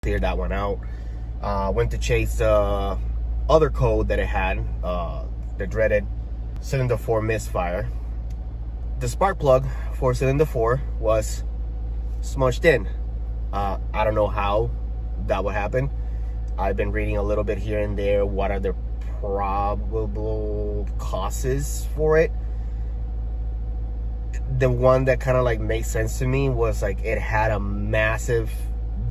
clear that one out. Went to chase the other code that it had, the dreaded cylinder 4 misfire. The spark plug for cylinder 4 was smudged in. I don't know how that would happen. I've been reading a little bit here and there what are the probable causes for it. The one that kind of like makes sense to me was like it had a massive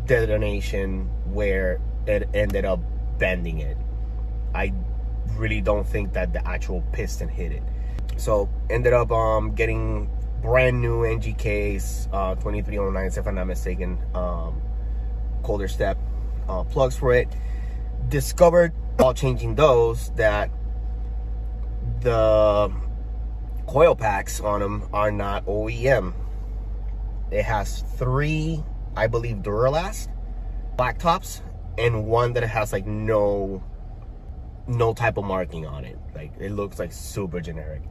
detonation where it ended up bending it. I really don't think that the actual piston hit it. So ended up getting brand new NGKs, 2309s if I'm not mistaken, colder step plugs for it. Discovered while changing those that the coil packs on them are not OEM. It has 3, I believe, Duralast black tops and one that has like no type of marking on it. Like it looks like super generic.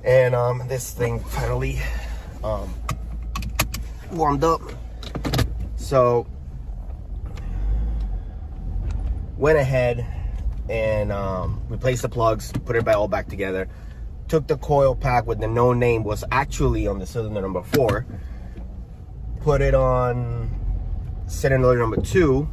And this thing finally warmed up. So went ahead and replaced the plugs, put it all back together. Took the coil pack with the no name, was actually on the cylinder number 4. Put it on cylinder number 2.